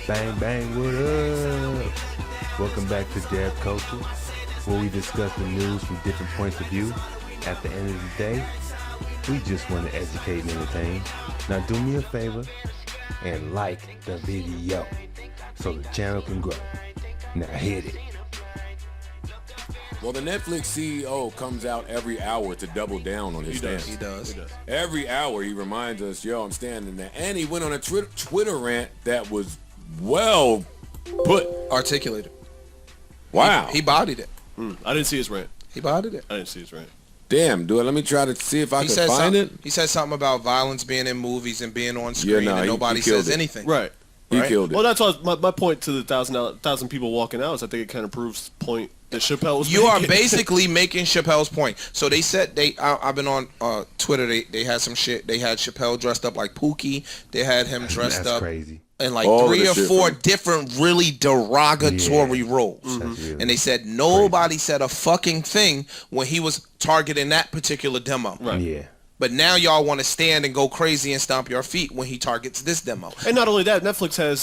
Bang, bang, what up? Welcome back to Jab Culture, where we discuss the news from different points of view. At the end of the day, we just want to educate and entertain. Now do me a favor and like the video so the channel can grow. Now hit it. Well, the Netflix CEO comes out every hour to double down on his stance. He does. Every hour he reminds us, yo, I'm standing there. And he went on a Twitter rant that was well put. Articulated. Wow. He bodied it. I didn't see his rant. He bodied it. I didn't see his rant. Damn, dude, let me try to see if I can find it. He said something about violence being in movies and being on screen, and nobody says anything. Right. He killed it. Well, that's what my point to the thousand people walking out is. I think it kind of proves the point that Chappelle was You making. are basically making Chappelle's point. So they said I've been on Twitter. They had some shit. They had Chappelle dressed up like Pookie. They had him dressed up crazy. in like 3 or 4 different really derogatory roles. Really and they said nobody said a fucking thing when he was targeting that particular demo. Right. Yeah. But now y'all want to stand and go crazy and stomp your feet when he targets this demo. And not only that, Netflix has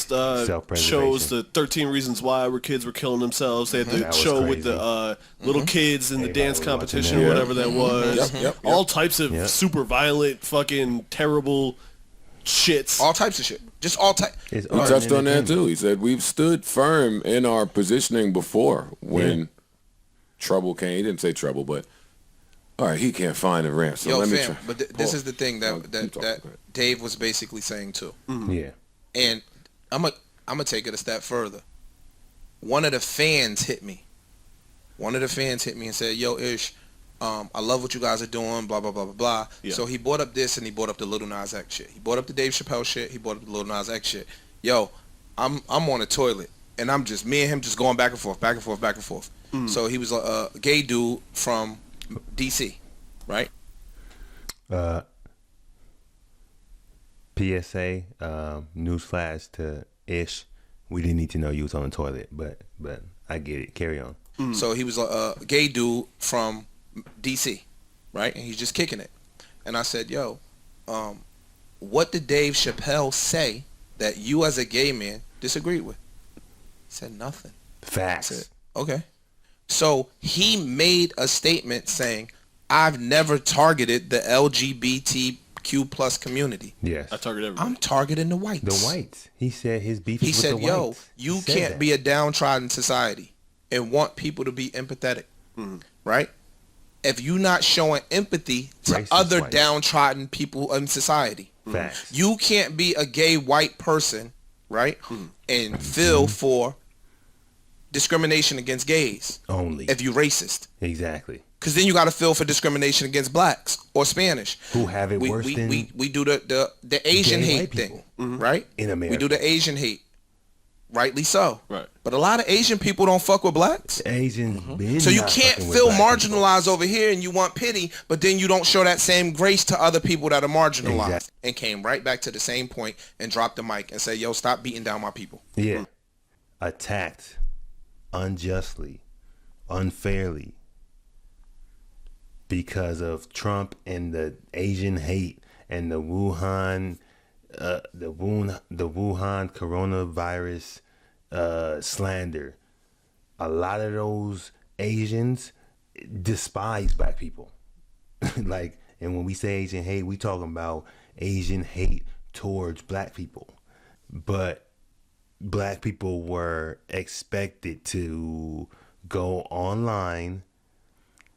shows, the 13 Reasons Why, where kids were killing themselves. They had the show with the little kids in the dance competition or whatever that was. Yep. All types of super violent, fucking terrible shits. All types of shit. Just all types. He touched on that too. He said, we've stood firm in our positioning before when trouble came. He didn't say trouble, but all right, he can't find a rant, so let me try. But this is the thing that Dave was basically saying too. Yeah. And I'm gonna take it a step further. One of the fans hit me. And said, "Yo, Ish, I love what you guys are doing. Blah blah blah blah blah." Yeah. So he brought up this and he brought up the Lil Nas X shit. He brought up the Dave Chappelle shit. He brought up the Lil Nas X shit. Yo, I'm on the toilet and me and him just going back and forth. So he was a gay dude from DC, right? PSA, newsflash to Ish. We didn't need to know you was on the toilet, but I get it. Carry on. So he was a gay dude from DC, right? And he's just kicking it. And I said, yo, what did Dave Chappelle say that you as a gay man disagreed with? He said nothing. Facts. I said, okay. So he made a statement saying, I've never targeted the LGBTQ plus community. Yes. I target everybody. I'm targeting the whites. The whites. He said his beef is with the whites. Yo, you can't be a downtrodden society and want people to be empathetic, right? If you're not showing empathy to Racist other whites. downtrodden people in society, Facts. you can't be a gay white person, right? And feel for discrimination against gays Only. if you're racist. Exactly. Because then you got to feel for discrimination against blacks or Spanish. Who have it worse than we do the Asian gay hate white thing, people. right? In America. We do the Asian hate. Rightly so. Right. But a lot of Asian people don't fuck with blacks. Asians been So you not can't fucking with feel black marginalized over here and you want pity, but then you don't show that same grace to other people that are marginalized. Exactly. And came right back to the same point and dropped the mic and said, yo, stop beating down my people. people. Yeah. Attacked unjustly, unfairly, because of Trump and the Asian hate and the Wuhan coronavirus slander. A lot of those Asians despise black people. Like, and when we say Asian hate, we talking about Asian hate towards black people. But black people were expected to go online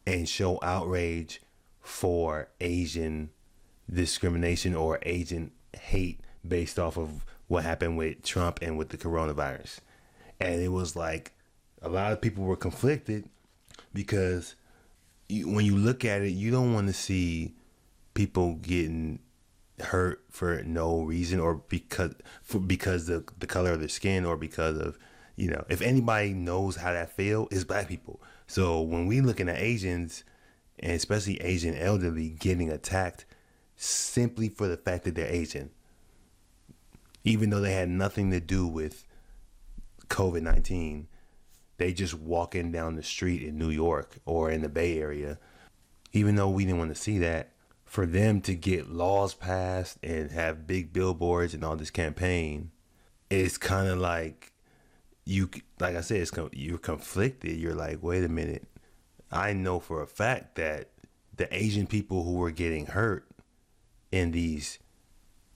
and show outrage for Asian discrimination or Asian hate based off of what happened with Trump and with the coronavirus. And it was like a lot of people were conflicted because when you look at it, you don't want to see people getting hurt for no reason or because of the color of their skin or because of, you know, if anybody knows how that feel, it's black people. So when we looking at Asians, and especially Asian elderly, getting attacked simply for the fact that they're Asian, even though they had nothing to do with COVID-19, they just walking down the street in New York or in the Bay Area, even though we didn't want to see that, for them to get laws passed and have big billboards and all this campaign, it's kind of like like I said, you're conflicted. You're like, wait a minute. I know for a fact that the Asian people who were getting hurt in these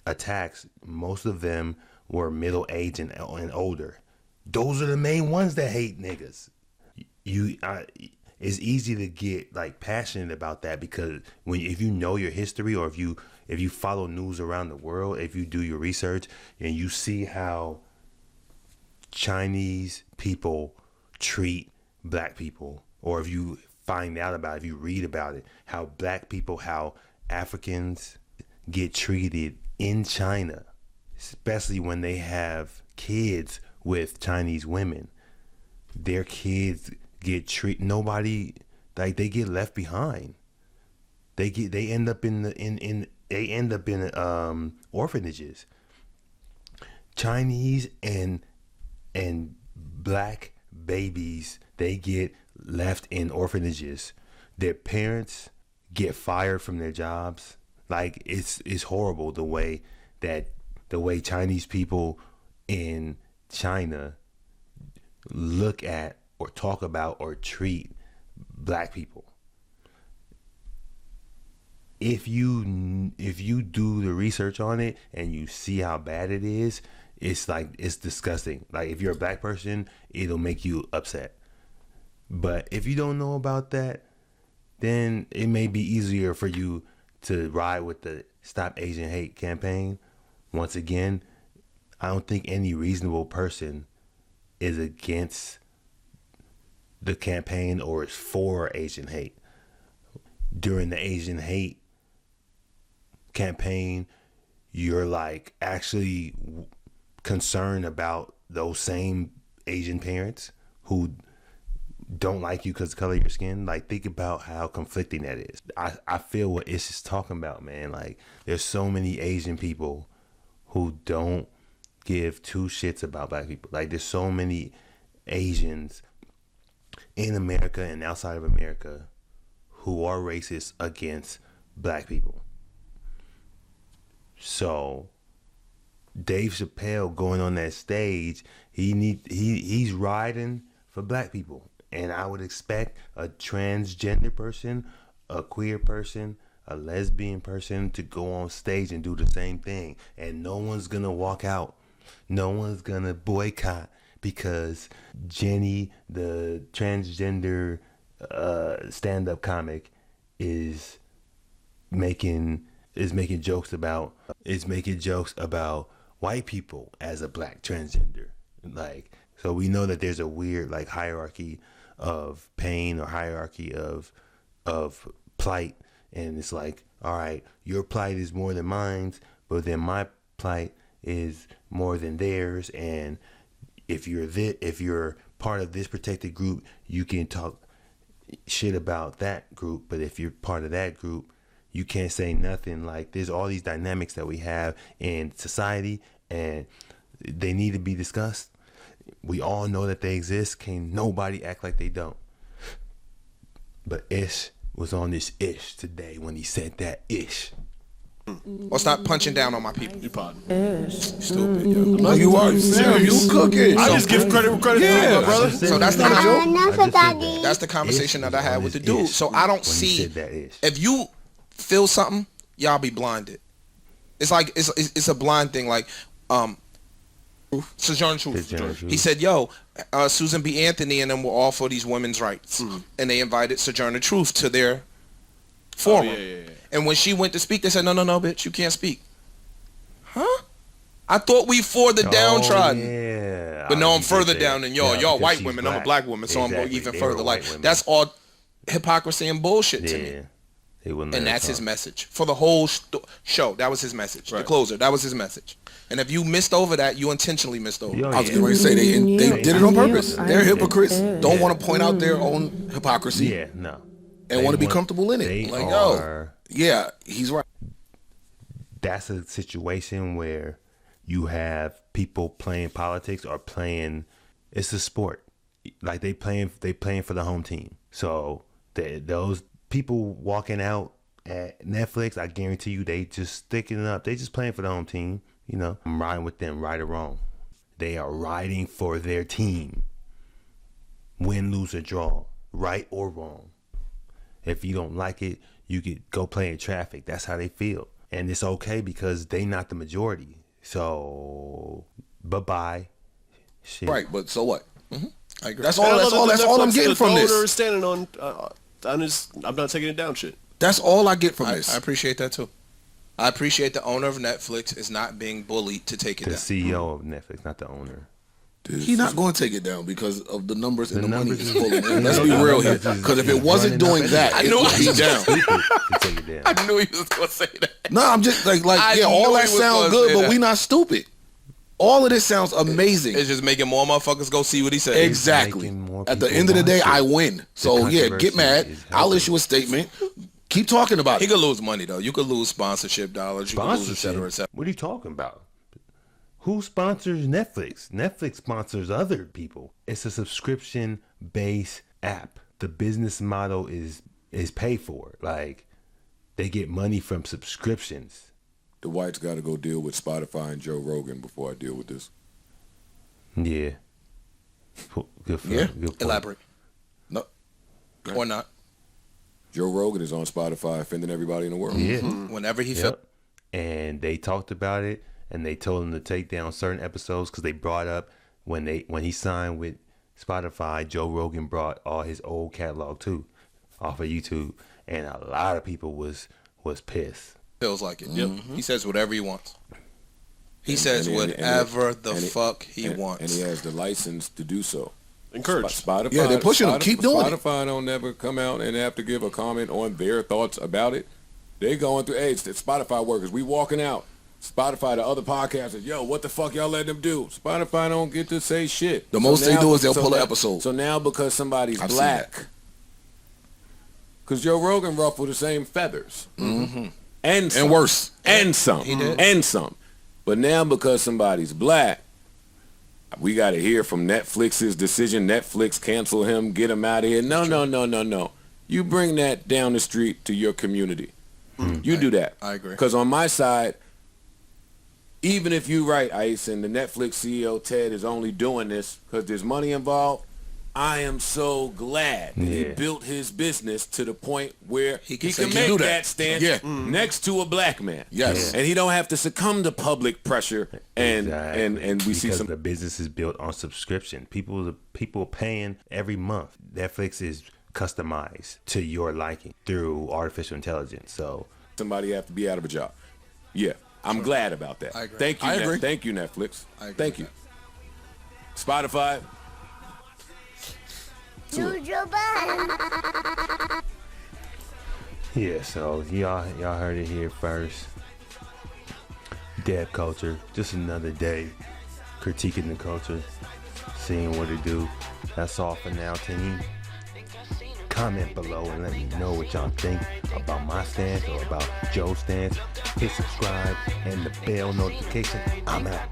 attacks, most of them were middle-aged and older. Those are the main ones that hate niggas. It's easy to get like passionate about that because if you know your history, or if you follow news around the world, if you do your research and you see how Chinese people treat black people, or if you find out about it, if you read about it, how black people, how Africans get treated in China, especially when they have kids with Chinese women. Their kids get treated, nobody, like, they get left behind. They end up in orphanages. Chinese and black babies, they get left in orphanages. Their parents get fired from their jobs. Like, it's horrible the way Chinese people in China look at or talk about or treat black people. If you do the research on it and you see how bad it is, it's disgusting. Like, if you're a black person, it'll make you upset. But if you don't know about that, then it may be easier for you to ride with the Stop Asian Hate campaign. Once again, I don't think any reasonable person is against the campaign or is for Asian hate. During the Asian hate campaign, you're like actually concerned about those same Asian parents who don't like you because of the color of your skin. Like, think about how conflicting that is. I feel what Ish is talking about, man. Like, there's so many Asian people who don't give two shits about black people. Like, there's so many Asians in America and outside of America who are racist against black people. So Dave Chappelle going on that stage, he's riding for black people. And I would expect a transgender person, a queer person, a lesbian person to go on stage and do the same thing. And no one's going to walk out. No one's going to boycott because Jenny, the transgender stand-up comic, is making jokes about white people as a black transgender. Like, so we know that there's a weird like hierarchy of pain or hierarchy of plight, and it's like, all right, your plight is more than mine, but then my plight is more than theirs, and if you're part of this protected group, you can talk shit about that group, but if you're part of that group, you can't say nothing. Like, there's all these dynamics that we have in society, and they need to be discussed. We all know that they exist. Can't nobody act like they don't. But Ish was on this Ish today when he said that Ish. Or stop punching down on my people. You pardon. Stupid, yo. No, you are. You cooking. I just give credit, yeah, my brother. So that's the conversation that I had with the dude. So I don't see, if you feel something, y'all be blinded. It's like it's a blind thing. Like Sojourner Truth. He said, yo, Susan B. Anthony and them were all for these women's rights. And they invited Sojourner Truth to their forum. Yeah. And when she went to speak, they said, no, bitch, you can't speak. Huh? I thought we for the downtrodden. Yeah. But no, I'm further down than y'all. Y'all white women, I'm a black woman, so I'm going even further. Like, that's all hypocrisy and bullshit to me. And that's his message for the whole show. That was his message. Right. The closer. That was his message. And if you missed over that, you intentionally missed over. I was going to say they did it on purpose. They're hypocrites. Don't want to point out their own hypocrisy. Yeah, no. And want to be comfortable in it. Like, yeah, he's right. That's a situation where you have people playing politics or playing. It's a sport. like they playing for the home team. So those people walking out at Netflix, I guarantee you, they just sticking it up. They just playing for the home team. You know, I'm riding with them, right or wrong. They are riding for their team. Win, lose, or draw, right or wrong. If you don't like it, you could go play in traffic. That's how they feel. And it's okay because they not the majority. So, bye-bye. Shit. Right, but so what? Mm-hmm. I agree. That's all I'm getting from this. Standing on I'm not taking it down shit. That's all I get from this. I appreciate that too. I appreciate the owner of Netflix is not being bullied to take it down. The CEO of Netflix, not the owner. He's not going to take it down because of the numbers and the money is pulling in. Let's be real here. Because if it wasn't doing that, it would be down. I knew he was going to say that. No, I'm just like yeah, all that sounds good, but we not stupid. All of this sounds amazing. It's just making more motherfuckers go see what he said. Exactly. At the end of the day, I win. So yeah, get mad. I'll issue a statement. Keep talking about it. He could lose money though. You could lose sponsorship dollars. You could lose et cetera, et cetera. What are you talking about? Who sponsors Netflix? Netflix sponsors other people. It's a subscription-based app. The business model is paid for. Like, they get money from subscriptions. The whites got to go deal with Spotify and Joe Rogan before I deal with this. Yeah. Good point. Elaborate. No. Or not. Joe Rogan is on Spotify offending everybody in the world. Yeah. Whenever he felt. And they talked about it. And they told him to take down certain episodes because they brought up when he signed with Spotify, Joe Rogan brought all his old catalog too off of YouTube, and a lot of people was pissed. Feels like it. Yep. He says whatever he wants. He says whatever the fuck he wants, and he has the license to do so. Encouraged. Spotify. Yeah, they're pushing him. Keep doing it. Spotify don't never come out and have to give a comment on their thoughts about it. They going through. Hey, it's the Spotify workers. We walking out. Spotify, the other podcasters, yo, what the fuck y'all letting them do? Spotify don't get to say shit. The most they do is they'll pull an episode. So now because somebody's black, because Joe Rogan ruffled the same feathers. Mm-hmm. And worse. And some. He did. And some. But now because somebody's black, we got to hear from Netflix's decision. Netflix cancel him, get him out of here. No. You bring that down the street to your community. You do that. I agree. Because on my side, even if you right, Ice, and the Netflix CEO, Ted, is only doing this because there's money involved, I am so glad that he built his business to the point where he can make that stance next to a black man. Yes. And he don't have to succumb to public pressure. And we see some... the business is built on subscription. People are paying every month. Netflix is customized to your liking through artificial intelligence. So somebody have to be out of a job. Yeah. I'm glad about that. I agree. Thank you. I agree. Thank you, Netflix. I agree Thank you. Spotify. Joe Budden. yeah, so y'all heard it here first. Dead culture, just another day critiquing the culture, seeing what it do. That's all for now, team. Comment below and let me know what y'all think about my stance or about Joe's stance. Hit subscribe and the bell notification. I'm out.